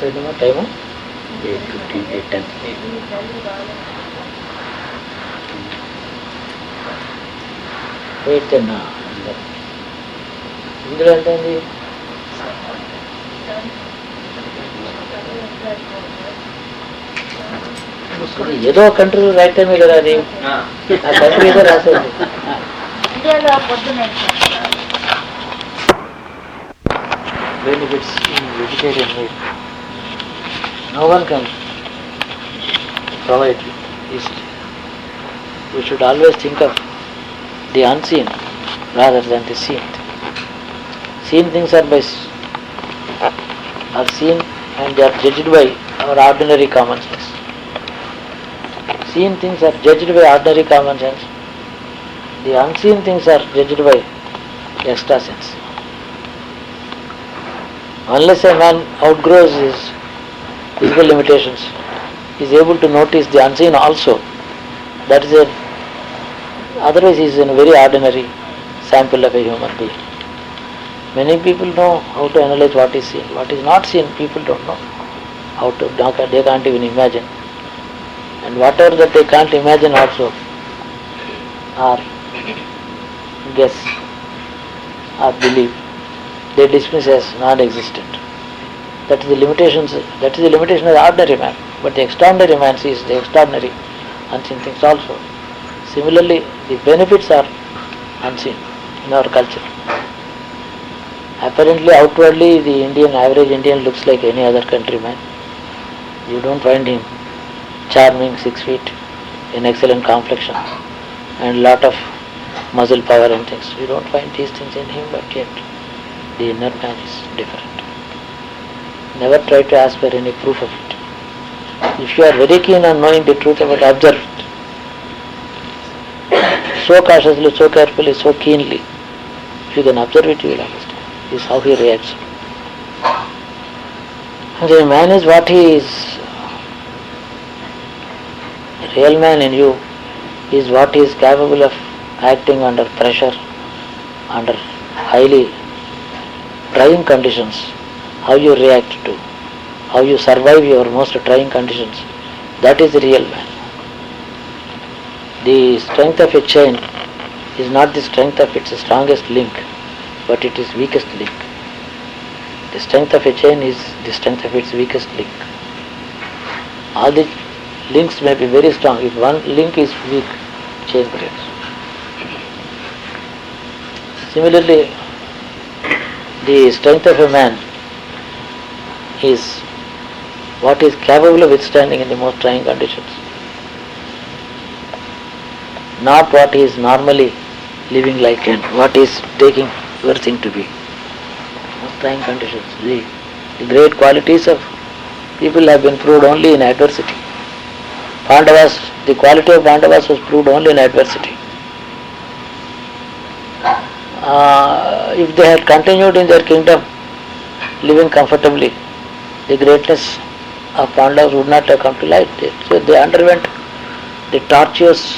ఎంతైందమ్మా time? 8:15, 8:10. Eight ten. ఇందులో ఎంత అయింది? ఏదో కంట్రీ రైట్ టైమే కదా అది. ఆ కంట్రీ ఏదో రాసేది. Benefits in vegetarian meal. No one can provide this. We should always think of the unseen rather than the seen. Seen things are seen and they are judged by our ordinary common sense. Seen things are judged by ordinary common sense. The unseen things are judged by extra sense. Unless a man outgrows his physical limitations, he is able to notice the unseen also. That is otherwise he is a very ordinary sample of a human being. Many people know how to analyze what is seen. What is not seen, people don't know how to. They can't even imagine. And whatever that they can't imagine also or guess or believe, they dismiss as non-existent. That is the limitations. That is the limitation of the ordinary man. But the extraordinary man sees the extraordinary unseen things also. Similarly, the benefits are unseen in our culture. Apparently, outwardly, the average Indian looks like any other countryman. You don't find him charming, 6 feet, in excellent complexion, and lot of muscle power and things. You don't find these things in him, but yet the inner man is different. Never try to ask for any proof of it. If you are very keen on knowing the truth about it, observe it. So cautiously, so carefully, so keenly. If you can observe it, you will understand. This is how he reacts. And the man is what he is. The real man in you is what he is capable of acting under pressure, under highly trying conditions, how you react to, how you survive your most trying conditions. That is the real man. The strength of a chain is not the strength of its strongest link, but it is weakest link. The strength of a chain is the strength of its weakest link. All the links may be very strong. If one link is weak, chain breaks. Similarly, the strength of a man is what is capable of withstanding in the most trying conditions, not what he is normally living like and what is taking everything to be. Most trying conditions. The great qualities of people have been proved only in adversity. Pandavas, the quality of Pandavas was proved only in adversity. If they had continued in their kingdom, living comfortably, the greatness of Pandavas would not have come to light. So they underwent the torturesome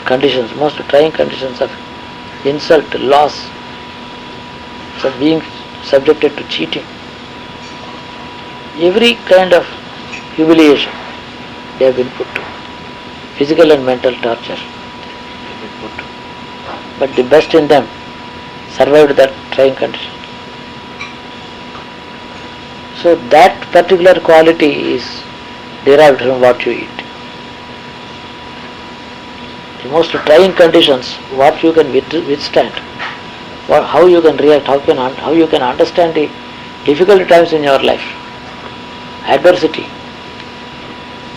conditions, most trying conditions of insult, loss, of being subjected to cheating. Every kind of humiliation they have been put to. Physical and mental torture they have been put to. But the best in them survived that trying condition. So that particular quality is derived from what you eat. The most trying conditions, what you can withstand, how you can react, how you can understand the difficult times in your life, adversity,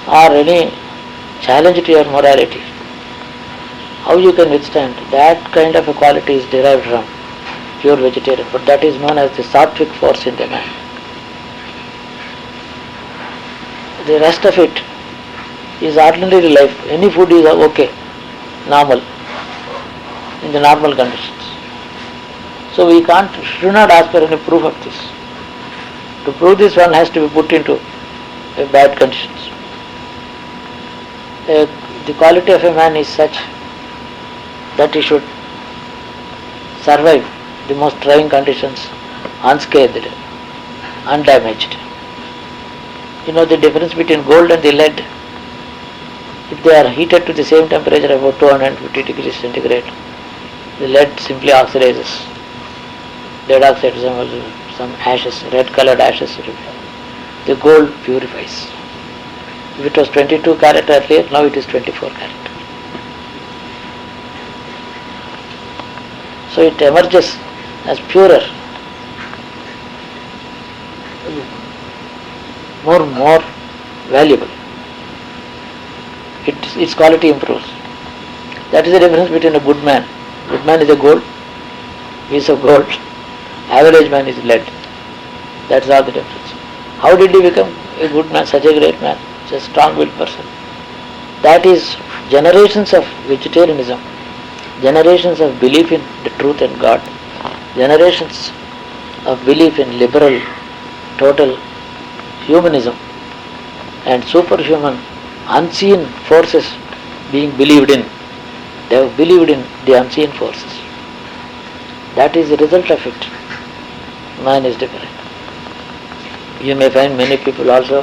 or any challenge to your morality, how you can withstand, that kind of a quality is derived from pure vegetarian, but that is known as the sattvic force in the man. The rest of it is ordinary life. Any food is okay, normal, in the normal conditions. So we should not ask for any proof of this. To prove this, one has to be put into bad conditions. The quality of a man is such that he should survive the most trying conditions unscathed, undamaged. You know the difference between gold and the lead? If they are heated to the same temperature, about 250 degrees centigrade, the lead simply oxidizes. Lead oxide, some ashes, red colored ashes. The gold purifies. If it was 22 carat earlier, now it is 24 carat. So it emerges as purer, more valuable. Its quality improves. That is the difference between a good man. Good man is a gold, piece of gold. Average man is lead. That's all the difference. How did he become a good man, such a great man, such a strong-willed person? That is generations of vegetarianism, generations of belief in the truth and God, generations of belief in liberal, total humanism and superhuman unseen forces being believed in. They have believed in the unseen forces. That is the result of it. Man is different. You may find many people also,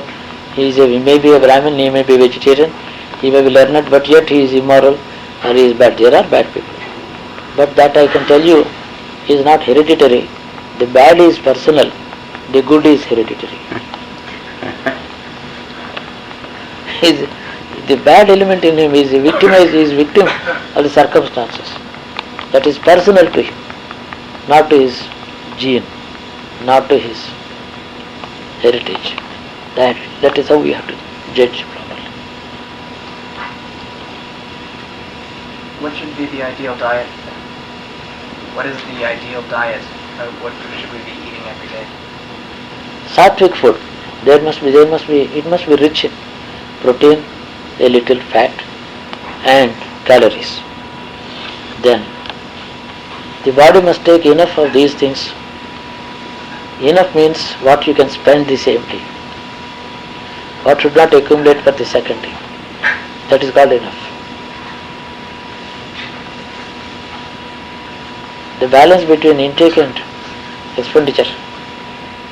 he may be a Brahmin, he may be vegetarian, he may be learned, but yet he is immoral or he is bad. There are bad people. But that I can tell you is not hereditary. The bad is personal, the good is hereditary. The bad element in him is victim of the circumstances. That is personal to him, not to his gene, not to his heritage. That is how we have to judge properly. What should be the ideal diet? What is the ideal diet? What should we be eating every day? Sattvic food. It must be rich in protein, a little fat, and calories. Then the body must take enough of these things. Enough means what you can spend the same day. What should not accumulate for the second day. That is called enough. The balance between intake and expenditure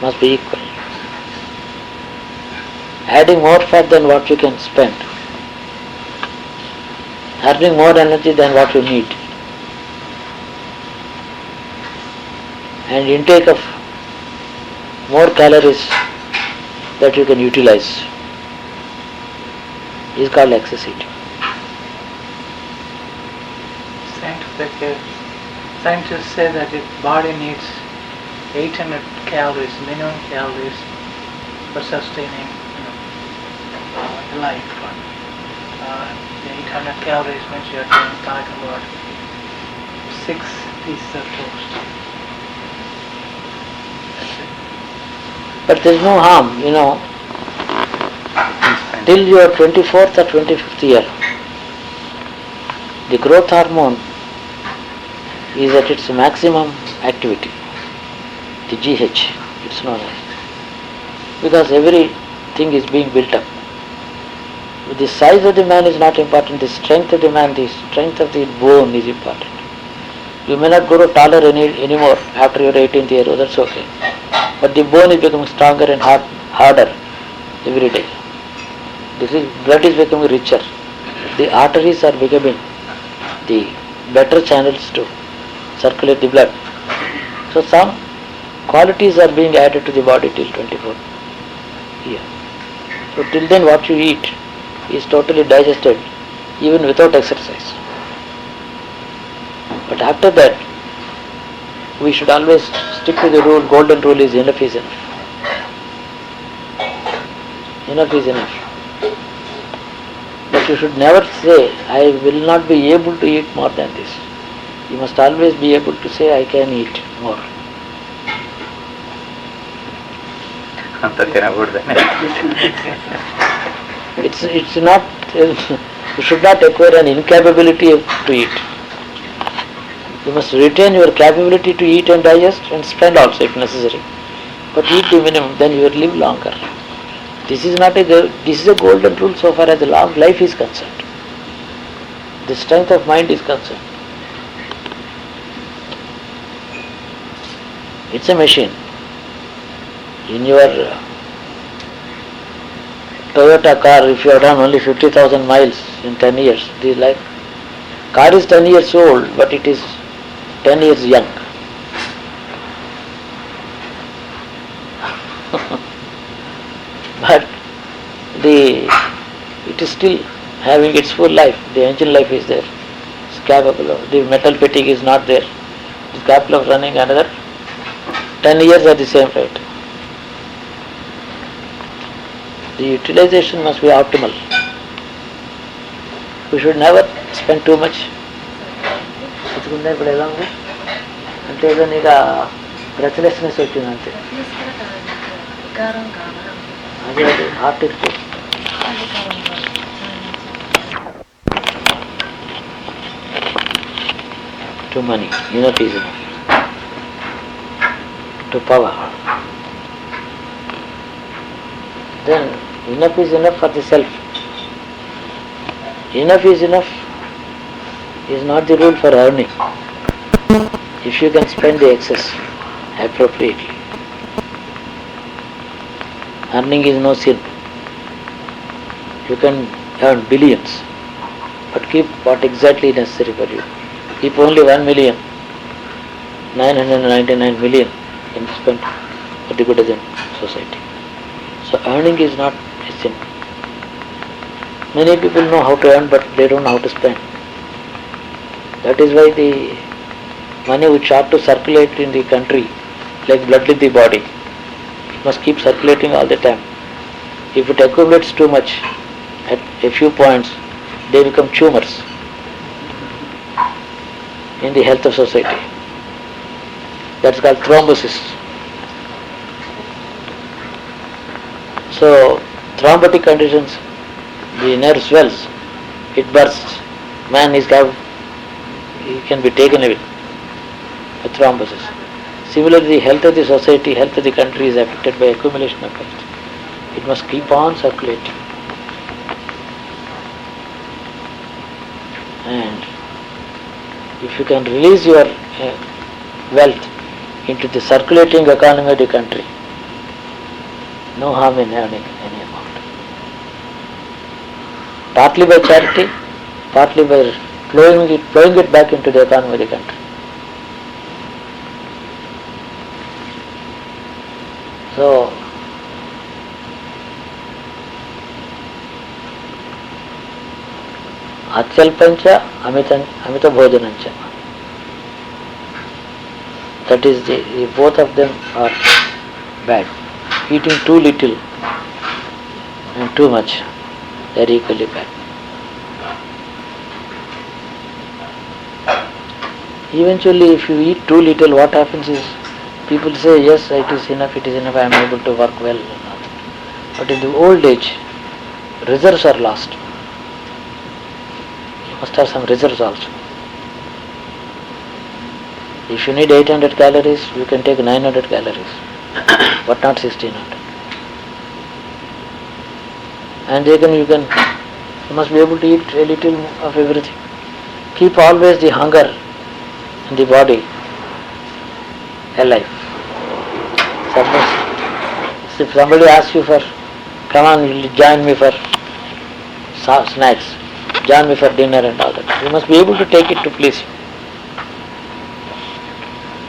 must be equal. Adding more fat than what you can spend, earning more energy than what you need, and intake of more calories that you can utilize is called excess eating. Scientists say that the body needs 800 calories, minimum calories, for sustaining life. The 800 calories means you are talking about 6 pieces of toast. That's it. But there is no harm, till your 24th or 25th year. The growth hormone is at its maximum activity, the GH, it's known as, because everything is being built up. The size of the man is not important, the strength of the man, the strength of the bone is important. You may not grow taller anymore after your 18th year, that's okay. But the bone is becoming stronger and harder every day. Blood is becoming richer. The arteries are becoming the better channels to circulate the blood. So some qualities are being added to the body till 24 years. So till then what you eat is totally digested even without exercise. But after that we should always stick to the rule, golden rule is enough is enough. Enough is enough. But you should never say, I will not be able to eat more than this. You must always be able to say, I can eat more. It's not, you should not acquire an incapability to eat. You must retain your capability to eat and digest and spend also if necessary. But eat the minimum, then you will live longer. This is a golden rule so far as the long life is concerned. The strength of mind is concerned. It's a machine. In your Toyota car, if you have done only 50,000 miles in 10 years, the life car is 10 years old, but it is 10 years young. But it is still having its full life. The engine life is there. It's capable of, the metal fatigue is not there. It's capable of running another 10 years at the same rate. The utilization must be optimal. We should never spend too much. బతుకుందా ఇప్పుడు ఎలా ఉంది అంటే ఏదో నీకు breathlessness వచ్చింది అంతే. అదే అది హార్ట్ ఇస్తే to money, enough is enough. To power. Then enough is enough for the self. Enough is enough is not the rule for earning. If you can spend the excess appropriately. Earning is no sin. You can earn billions, but keep what exactly necessary for you. Keep only 1,999,000,000 in spend for the good of the society. So earning is not a sin. Many people know how to earn, but they don't know how to spend. That is why the money which ought to circulate in the country, like blood in the body, must keep circulating all the time. If it accumulates too much at a few points, they become tumors in the health of society. That's called thrombosis. So, thrombotic conditions, the nerve swells, it bursts. Man he can be taken away with thrombosis. Similarly, the health of the society, health of the country is affected by accumulation of health. It must keep on circulating. And if you can release your wealth into the circulating economy of the country, no harm in earning any amount. Partly by charity, partly by flowing it back into the economy of the country. So, Atyalpancha Amita Bhojanancha. That is both of them are bad. Eating too little and too much, they are equally bad. Eventually, if you eat too little, what happens is, people say, yes, it is enough, I am able to work well. But in the old age, reserves are lost. You must have some reserves also. If you need 800 calories, you can take 900 calories, but not 1600. And you must be able to eat a little of everything. Keep always the hunger in the body alive. Suppose if somebody asks you for, come on, join me for snacks, join me for dinner and all that, you must be able to take it to please you.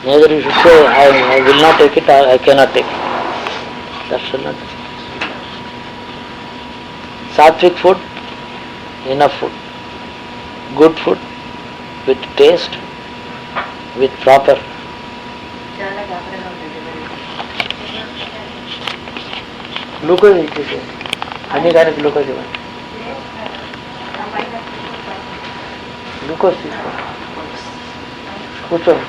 Neither you should say, I will not take it, or I cannot take it. That should not be. Sattvic food, enough food. Good food, with taste, with proper. Glucose is హానికారక glucose ఇవ్వండి. Glucose తీసుకోండి. కూర్చోండి.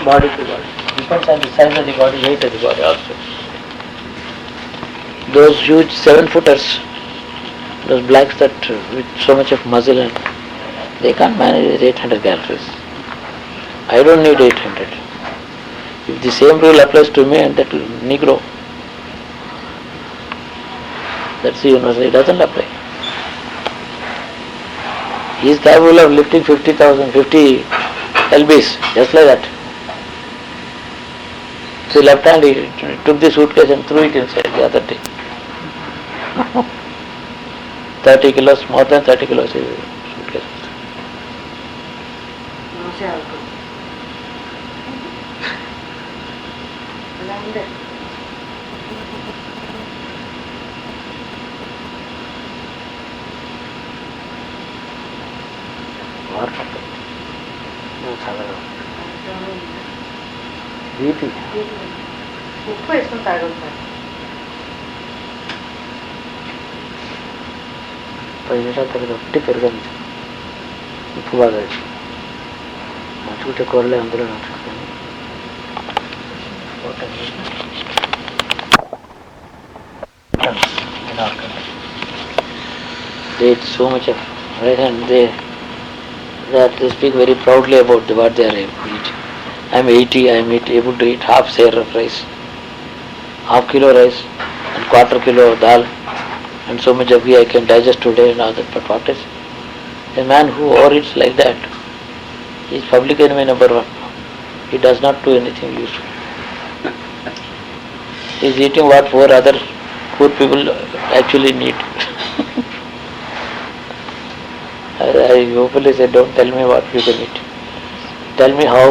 Body to body. Depends on the size of the body, weight of the body also. Those huge 7-footers, those blacks that with so much of muscle, and they can't manage with 800 calories. I don't need 800. If the same rule applies to me and that Negro, that's the universal, it doesn't apply. He is capable of lifting 50 lbs, just like that. So left hand he took the suitcase and threw it inside the other day. 30 kilos, more than 30 kilos is suitcase. మోసే అనుకో అలా ఉండే BP ఉప్పు వేసుకుని తాగుతారు 10 నిమిషాల తర్వాత ఒకటి పెరగదు ఉప్పు బాగా నచ్చుకుంటే కూరలే అందులో నచ్చుకుంటాను they eat so much of rice and they speak very proudly about what they are able to eat. I am 80, I am able to eat half share of rice, half kilo rice and quarter kilo dal and so much of ghee I can digest today and all that. But what is a man who overeats like that? He is public enemy number one. He does not do anything useful. He is eating what four other poor people actually need. I openly say, don't tell me what you can eat. Tell me how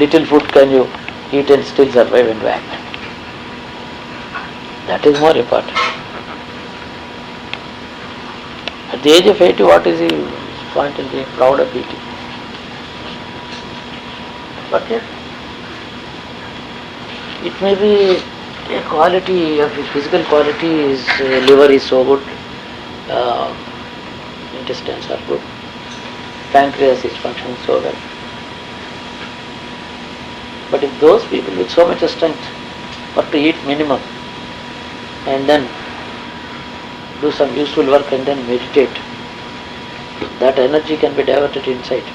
little food can you eat and still survive and back. That is more important. At the age of 80, what is the point in being proud of eating? But yet, it may be a quality of physical quality is liver is so good, intestines are good, pancreas is functioning so well. But if those people with so much strength were to eat minimum and then do some useful work and then meditate, that energy can be diverted inside.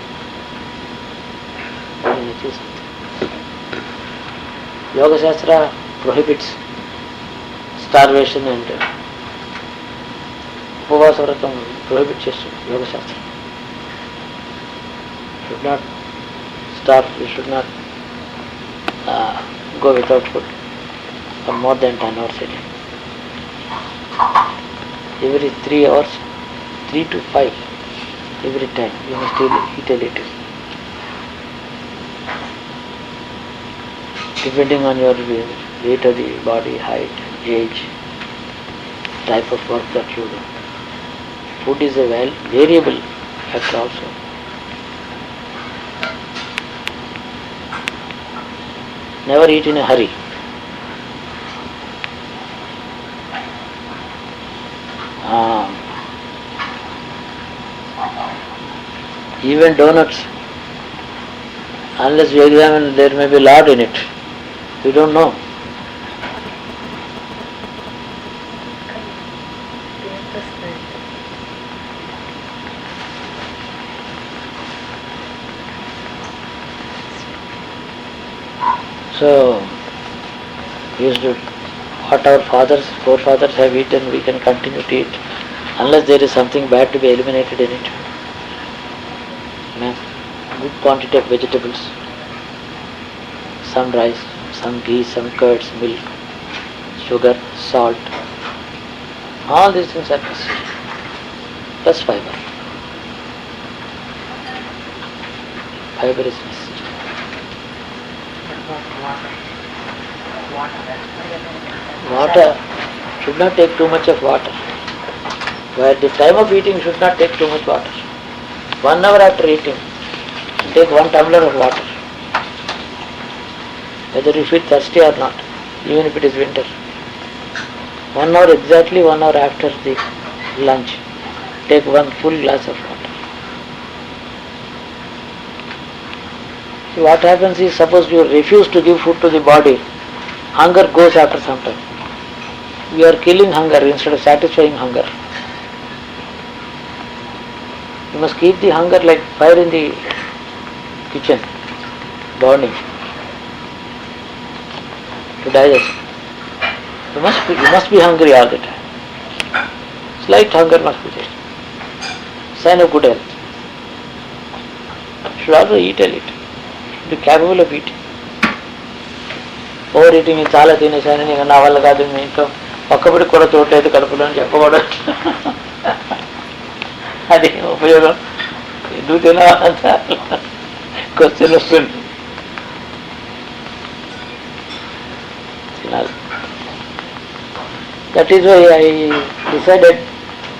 Yoga Shastra prohibits starvation and Upavasa Vratam prohibits Yoga Shastra. You should not starve, you should not go without food for more than 10 hours a day. Every 3 hours, 3 to 5, every time you must eat a little. Depending on your weight of the body, height, age, type of work that you do. Food is a variable factor also. Never eat in a hurry. Even donuts, unless you examine, there may be lard in it. You don't know. So, what our forefathers have eaten, we can continue to eat, unless there is something bad to be eliminated in it. Good quantity of vegetables, some rice, some ghee, some curds, milk, sugar, salt, all these things are necessary, plus fiber. Fiber is necessary. Water should not take too much of water. By the time of eating, should not take too much water. 1 hour after eating, take 1 tumbler of water. Whether you feel thirsty or not, even if it is winter. 1 hour, exactly 1 hour after the lunch, take 1 full glass of water. See, what happens is, suppose you refuse to give food to the body, hunger goes after some time. We are killing hunger instead of satisfying hunger. You must keep the hunger like fire in the kitchen, burning, to digest. You must be hungry all the time. Slight hunger must be there. Sign of good health. You should also eat a little. Be capable of eating. Over eating చాలా తినేసాను, ఇక నా వల్ల కాదు, మీ ఇంట్లో ఒక్కబడికి కూడా చోట్లేదు కడుపులో అని చెప్పకూడదు. అది ఉపయోగం. ఎందుకు తినాలంట క్వశ్చన్ వస్తుంది. తినాలి. That is why I decided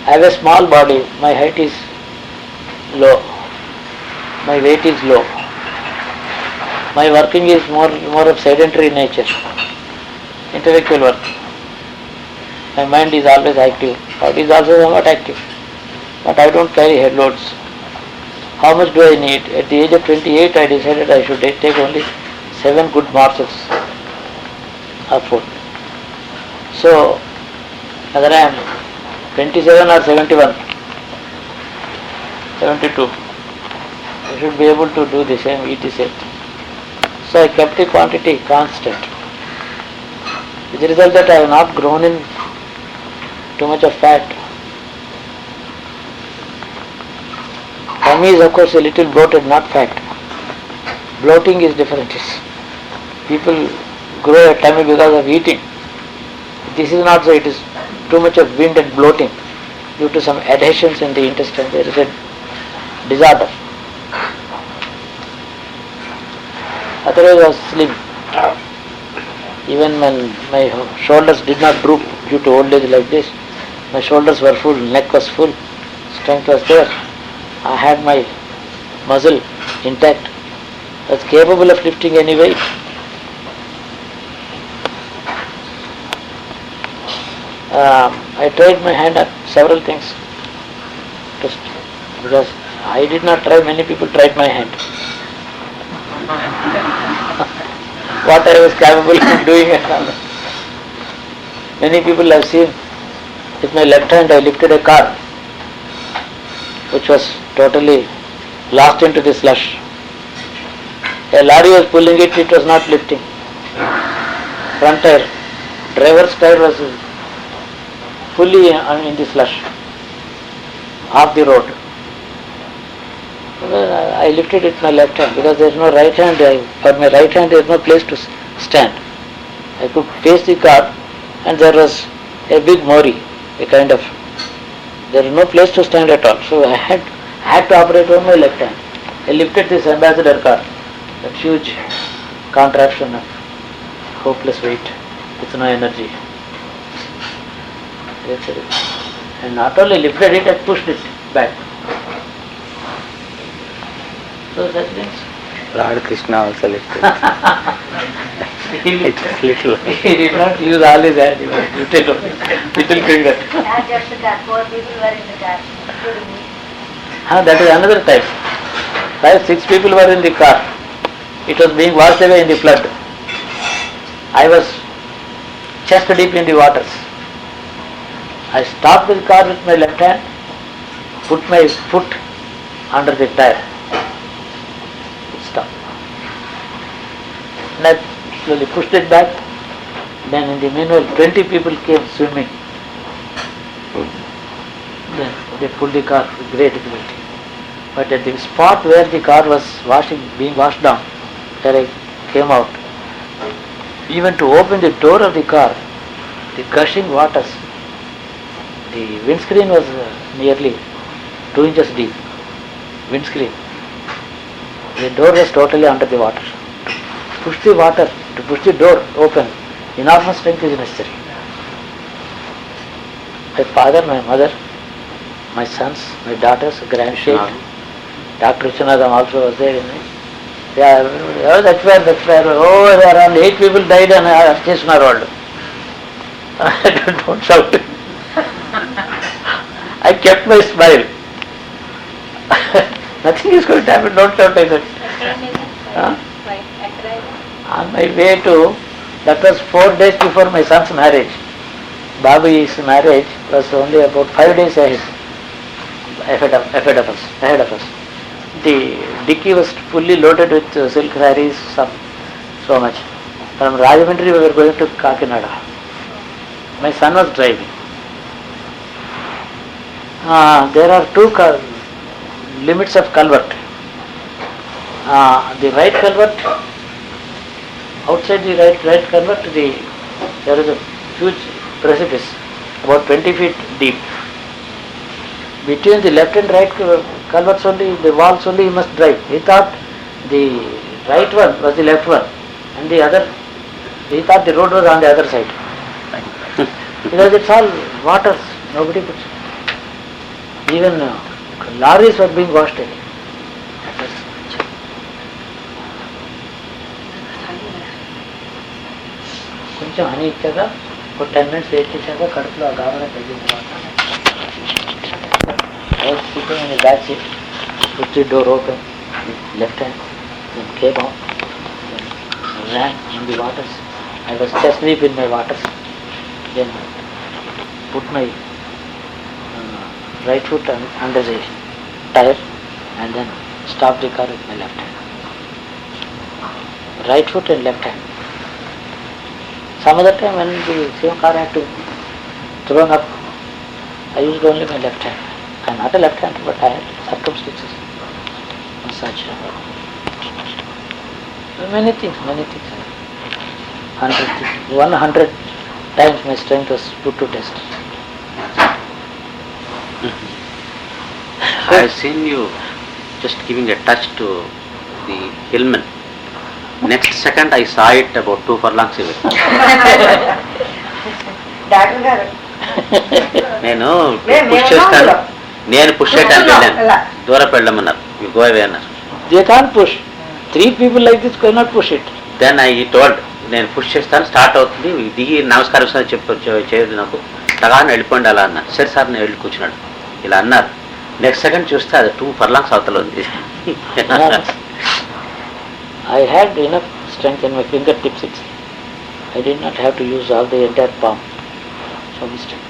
I have a small body, my height is low, my weight is low, my working is more of sedentary nature, intellectual work. My mind is always active, body is also somewhat active, but I don't carry head loads. How much do I need? At the age of 28 I decided I should take only 7 good morsels of food. So whether I am 27 or 71, 72, I should be able to do the same, eat the same. So I kept the quantity constant. With the result that I have not grown in too much of fat. Tummy is of course a little bloated, not fat. Bloating is different. People grow a tummy because of eating. This is not so. It is too much of wind and bloating due to some adhesions in the intestine. There is a disorder. Otherwise I was slim. Even when my shoulders did not droop due to old age like this, my shoulders were full, neck was full, strength was there. I had my muscle intact. I was capable of lifting any weight. I tried my hand at several things, just because I did not try, many people tried my hand. What I was capable of doing and all. Many people have seen, with my left hand I lifted a car which was totally lost into the slush. A lorry was pulling it, it was not lifting. Front tire, driver's tire was fully in the slush, off the road. I lifted it with my left hand because there is no right hand. For my right hand there is no place to stand. I could face the car and there was a big mori, a kind of, there is no place to stand at all. So I had to operate on my left hand. I lifted this ambassador car, that huge contraption of hopeless weight with no energy. And not only lifted it, I pushed it back. So such things. Lord Krishna also lifted. It's little. He did not use all his hand, he was little finger. Not just the car, 4 people were in the car, including me. That is another type. 5-6 people were in the car. It was being washed away in the flood. I was chest deep in the waters. I stopped the car with my left hand, put my foot under the tire, stopped. And I slowly pushed it back. Then in the meanwhile 20 people came swimming. Then they pulled the car with great difficulty. But at the spot where the car was being washed down, where I came out, even to open the door of the car, the gushing waters, the windscreen was nearly 2 inches deep. Windscreen. The door was totally under the water. To push the water, to push the door open, enormous strength is necessary. My father, my mother, my sons, my daughters, grandchildren, Dr. Vishwanathan also was there in it. Yeah, that's where, oh, there are around 8 people died and Krishna rolled. Don't shout. I kept my smile. Nothing is going to happen, don't shout, I said. On my way to, that was 4 days before my son's marriage. Babu's marriage was only about 5 days ahead of us. The dicky was fully loaded with silk sarees, so much. From Rajahmundry we were going to Kakinada. My son was driving. There are 2 limits of culvert. The right culvert outside the right culvert, there is a huge precipice, about 20 feet deep. Between the left and right culverts only, the walls only he must drive. He thought the right one was the left one, and the other, he thought the road was on the other side. Because it's all waters, nobody puts. Even lorries were being washed away. కొంచెం honey ఇచ్చాక ఒక 10 minutes wait చేశాక కడుపులో ఆ గాబరా తగ్గిన తర్వాత I was sitting in the back seat, put the door open, left hand, then came out, then ran in the waters. I was chest deep in my waters, then put my right foot under the tire and then stopped the car with my left hand. Right foot and left hand. Some other time when the same car had to thrown up, I used only my left hand. I am not a left hander, but I had circumstances and such. Many things. 100 times my strength was put to test. I have seen you just giving a touch to the hillman. Next second I saw it about 2 furlongs away. Doctor గారు నేను నేను push చేస్తాను, కూడా. నేను push చేయడానికి అలా. వెళ్ళాను, దూరం వెళ్ళమన్నారు, you go away అన్నారు. They can't push. 3 people like this cannot push it. Then I told, నేను పుష్ చేస్తాను, స్టార్ట్ అవుతుంది, దిగి నమస్కారం సార్ చేయదు నాకు, తగాని వెళ్ళిపోండి అలా అన్నారు. సరే సార్ నేను వెళ్ళి కూర్చున్నాడు, ఇలా అన్నారు. నెక్స్ట్ సెకండ్ చూస్తే అది 2 furlongs అవతల ఉంది. I had enough strength in my fingertips. I did not have to use all the entire palm. So mistake.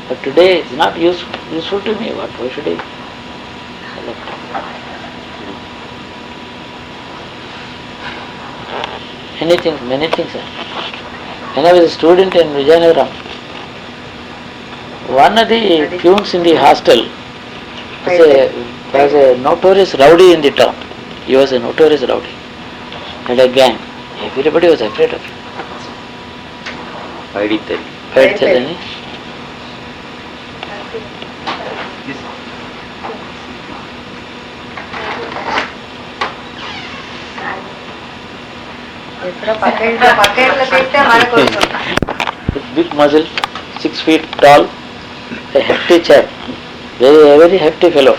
But today it's not useful to me. Why should I select? Many things. When I was a student in Vijayanagaram, one of the peons in the hostel was a notorious rowdy in the town. He was a notorious rowdy. Had a gang. Everybody was afraid of him. Paiditari. ఎప్పుడో పక్క ఇంట్లో తింటే మనకు వస్తుంది. With big muzzle, 6 feet tall, a hefty chap, very hefty fellow,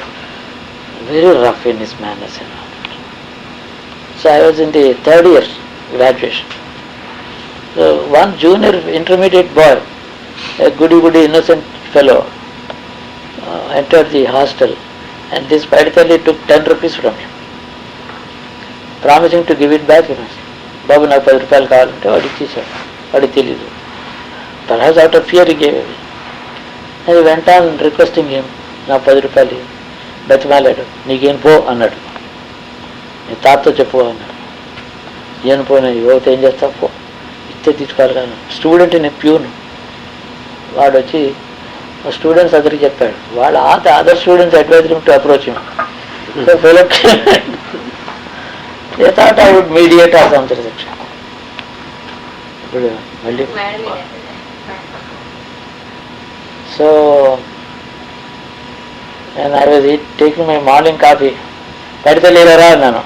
very rough in his manners and all that. So I was in the 3rd year graduation. So one junior intermediate boy, a goody innocent fellow, entered the hostel, and this Paiditali took 10 rupees from him, promising to give it back. బాబు నాకు 10 రూపాయలు కావాలంటే వాడు ఇచ్చేసాడు. వాడికి తెలీదు. Perhaps out of fear he gave away. And he went on requesting him, నా 10 రూపాయలు బతిమాలాడు. నీకేం పో అన్నాడు. నీ తాతతో చెప్పు అన్నాడు. ఏం పోయినా యువత ఏం చేస్తావు, పో ఇస్తే తీసుకోవాలి కానీ. స్టూడెంట్ నేను ప్యూన్. వాడు వచ్చి స్టూడెంట్స్ అందరికి చెప్పాడు. వాళ్ళు other students advise to approach him. So fellow they thought I would mediate or something. So when I was taking my morning coffee, Paiditali అన్నాను.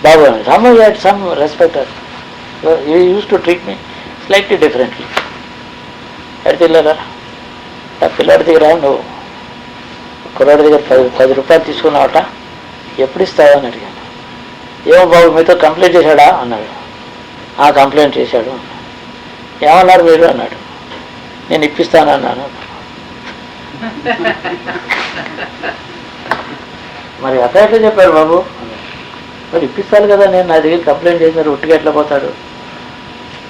బాబు somehow he had some respect. He used to treat me slightly differently. Paiditali పిల్లాడి దగ్గర నువ్వు కుర్రాడి దగ్గర 10 రూపాయలు తీసుకున్నావట, ఎప్పుడు ఇస్తావు అని అడిగాను. ఏమో బాబు మీతో కంప్లైంట్ చేశాడా అన్నాడు. కంప్లైంట్ చేశాడు. ఏమన్నారు మీరు అన్నాడు. నేను ఇప్పిస్తాను అన్నాను. మరి అతను చెప్పారు బాబు అన్నాడు. మరి ఇప్పిస్తాను కదా, నేను నా దగ్గర కంప్లైంట్ చేశారు, ఒట్టిగా ఎట్లా పోతాడు,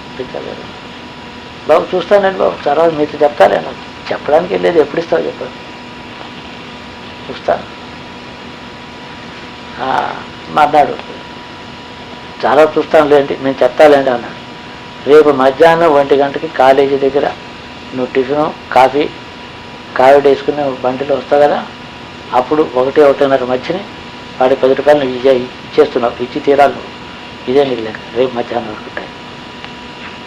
ఇప్పించాలి కదా బాబు. చూస్తానండి బాబు, తర్వాత మీతో చెప్తాలే నాకు. చెప్పడానికి వెళ్ళేది, ఎప్పుడు ఇస్తావు చెప్పాను. చూస్తాను అన్నాడు. చాలా చూస్తానులేండి, నేను చెప్తాలేండి అన్నాడు. రేపు మధ్యాహ్నం 1 గంటకి కాలేజీ దగ్గర నువ్వు టిఫిను కాఫీ కావిడ వేసుకుని బండిలో వస్తావు కదా, అప్పుడు 1-1:30 మధ్యని వాడి 10 రూపాయలు నువ్వు ఇచ్చేస్తున్నావు, ఇచ్చి తీరాలి నువ్వు. ఇదే నీకు లెక్క, రేపు మధ్యాహ్నం వరకు టైం.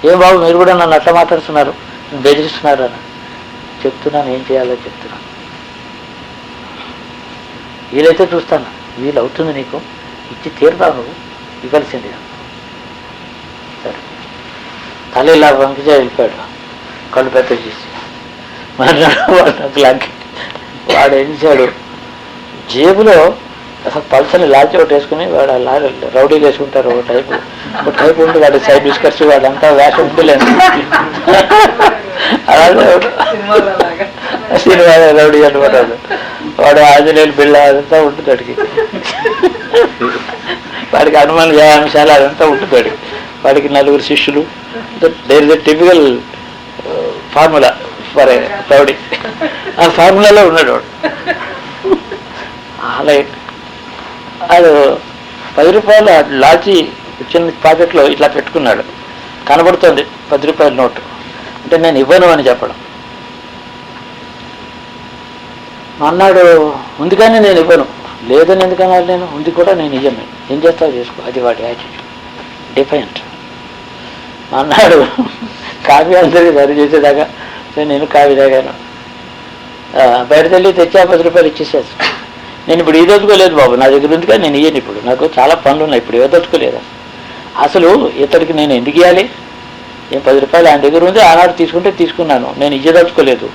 ఏం బాబు మీరు కూడా నన్ను అట్లా మాట్లాడుతున్నారు, బెదిరిస్తున్నారు అని చెప్తున్నాను. ఏం చేయాలో చెప్తున్నాను. వీలైతే చూస్తాను, వీలు అవుతుంది నీకు, ఇచ్చి తీరుతావు, నువ్వు ఇవ్వాల్సింది. సరే తల ఇలా వంకిచే వెళ్ళిపోయాడు, కళ్ళు పెద్ద చేసి. వాడు ఏం చేశాడు, జేబులో అసలు పల్సని లాల్చి ఒకటి వేసుకుని, వాడు రౌడీలు వేసుకుంటారు ఒక టైపు ఉండి, వాడి సైడ్ బిస్కట్స్ వాడంతా వేషం ఉండలేదు. అలాగే సినిమా రౌడీ అనమాట. వాడు ఆంజనేయులు బిళ్ళ అదంతా ఉంటుంది వాడికి. వాడికి హనుమాన్ వ్యాయామశాల అదంతా ఉంటుంది వాడికి. వాడికి 4 శిష్యులు. There is a typical formula for rowdy. ఆ ఫార్ములాలో ఉన్నాడు వాడు. అలా అది 10 రూపాయలు లాచి చిన్న పాకెట్లో ఇట్లా పెట్టుకున్నాడు, కనబడుతుంది 10 రూపాయల నోటు. అంటే నేను ఇవ్వను అని చెప్పడం. అన్నాడు ఉంది కానీ నేను ఇవ్వను. లేదని ఎందుకన్నాడు, నేను ఉంది కూడా నేను ఇవ్వను. ఏం చేస్తావు చేసుకో, అది వాడి యాటిట్యూడ్, డిఫరెంట్. అన్నాడు కాఫీ అందరికీ సరి చేసేదాకా నేను కాఫీ తాగాను. బయట తల్లి తెచ్చా 10 రూపాయలు ఇచ్చేసేది. నేను ఇప్పుడు ఈదొచ్చుకోలేదు బాబు, నా దగ్గర ఉంది కానీ నేను ఇయ్యను. ఇప్పుడు నాకు చాలా పనులు ఉన్నాయి, ఇప్పుడు ఏదొచ్చుకోలేదు. అసలు ఇతడికి నేను ఎందుకు ఇవ్వాలి? ఏం 10 రూపాయలు ఆయన దగ్గర ఉంది, ఆనాడు తీసుకుంటే తీసుకున్నాను, నేను ఇయ్యదలుచుకోలేదు.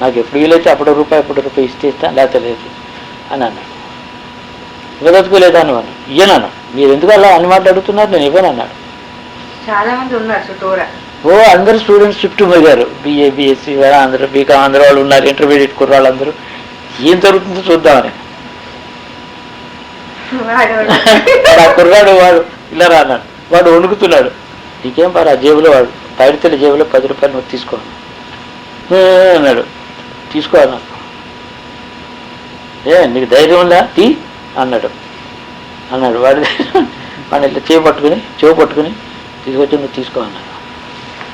నాకు ఎప్పుడు వీలైతే అప్పుడు రూపాయి ఇస్తే ఇస్తాను, లేకపోతే లేదు అని అన్నాడు. ఇవ్వదలుచుకోలేదు అన్నాను, ఇయ్యనన్నాను. మీరు ఎందుకు అలా అన్ని మాటలు అడుగుతున్నారు, నేను ఇవ్వను అన్నాడు. చాలా మంది ఉన్నారు చుట్టూరా. ఓ అందరు స్టూడెంట్స్ చుట్టూ పోయారు, BA BSc అందరూ, BCom అందరూ వాళ్ళు ఉన్నారు, ఇంటర్మీడియట్ కుర్రాళ్ళు అందరూ. ఏం జరుగుతుందో చూద్దామని. ఆ కుర్రాడు వాడు ఇలా రా అన్నాడు. వాడు వణుకుతున్నాడు. నీకేం పారా జేబులో, వాడు పైడితెల్లి జేబులో 10 రూపాయలు నువ్వు తీసుకో అన్నాడు. తీసుకో అన్నాడు. నీకు ధైర్యం ఉందా, తీ అన్నాడు. వాడు ఇట్లా చెవి పట్టుకుని తీసుకొచ్చి నువ్వు తీసుకో అన్నాడు.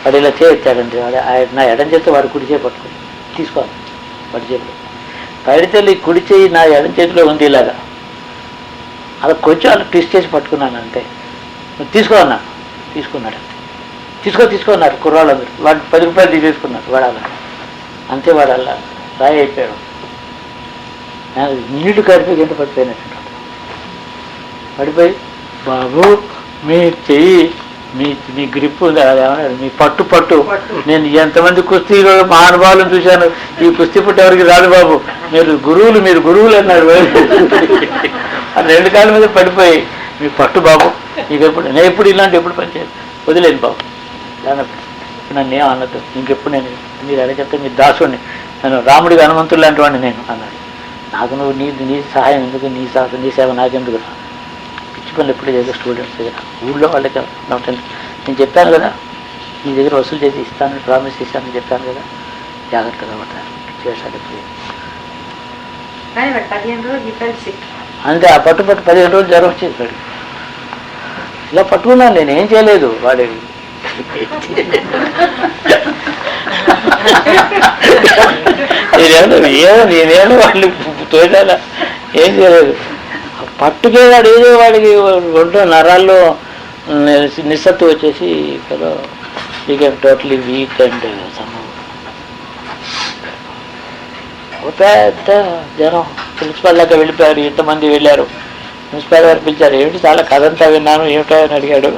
వాడు ఇలా చేయొచ్చాడండి. నా ఎడం చేస్తే వాడు కుడి చేయి పట్టుకుని తీసుకోవాలి. వాడి చేతిలో పైడితెల్లి కుడి చేయి నా ఎడం చేతిలో ఉంది ఇలాగా. అలా కొంచెం అలా ట్విస్ట్ చేసి పట్టుకున్నాను అంతే. నువ్వు తీసుకో అన్నాడు. తీసుకున్నాడు అంతే. తీసుకో అన్నారు కుర్రాళ్ళందరూ. వాడు 10 రూపాయలు తీసేసుకున్నాడు. వాడు అలా అంతే. వాడు అలా రాయి అయిపోయాడు. నీళ్లు కరిపి గంట పడిపోయినట్టు పడిపోయి, బాబు మీ చెయ్యి, మీ గ్రిప్ ఉంది, అదేమన్నాడు, మీ పట్టు నేను ఎంతమంది కుస్తీలో మహానుభావులను చూశాను, ఈ కుస్తీ పుట్టు ఎవరికి రాదు బాబు, మీరు గురువులు అన్నాడు. ఆ 2 కాళ్ళ మీద పడిపోయి, మీ పట్టు బాబు, నేను ఎప్పుడు ఇలాంటి ఎప్పుడు పనిచేయను, వదిలేను బాబు నన్ను ఏం అన్నట్టు, ఇంకెప్పుడు నేను మీరు అలా చెప్తే మీ దాసుడిని, నేను రాముడికి హనుమంతుడు లాంటి వాడిని నేను అన్నాడు. నాకు నువ్వు నీ సహాయం ఎందుకు, నీ సేవ నాకెందుకు, పిచ్చి పనులు ఎప్పుడు చేయదు స్టూడెంట్స్ దగ్గర, ఊళ్ళో వాళ్ళకి. నేను చెప్పాను కదా, మీ దగ్గర వసూలు చేసి ఇస్తానని ప్రామిస్ ఇస్తానని చెప్పాను కదా, జాగ్రత్తగా పడతాను, పిచ్చి వేషాలు ఎప్పుడు. అంతే. ఆ పట్టు 15 రోజులు జ్వరం వచ్చేది వాడు. ఇలా పట్టుకున్నాను, నేనేం చేయలేదు. వాడి నేనేమో వాళ్ళు తోచాలా, ఏం చేయలేదు. పట్టుకే వాడు ఏదో వాడికి ఒంట్లో నరాల్లో నిస్సత్తు వచ్చేసి కదా, బికెమ్ టోటలీ వీక్ అండ్ పెద్ద జనం ప్రిన్సిపాల్ దాకా వెళ్ళిపోయారు. ఎంతమంది వెళ్ళారు. ప్రిన్సిపాల్ గారు పిలిచారు. ఏమిటి చాలా కథ అంతా విన్నాను, ఏమిటో అని అడిగాడు.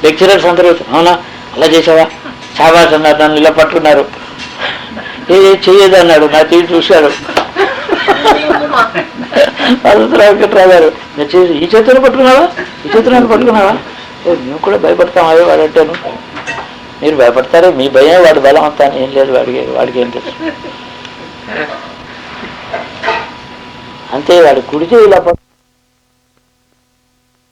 లెక్చరర్స్ అందరూ అవునా అలా చేసావా, శాబాష్ అన్నారు. నన్ను ఇలా పట్టుకున్నారు. ఏ చెయ్యదు అన్నాడు. నా తీరు చూశాడు. వెంకట్రావు గారు ఈ చేతులు పట్టుకున్నావా, ఈ చేతులను పట్టుకున్నావా, మేము కూడా భయపడతాం అదే వాడు అంటాను. మీరు భయపడతారే, మీ భయం వాడు బలం అంతా ఏం లేదు, వాడికి ఏం తెలుసు. అంతే. వాడు కుడితే ఇలా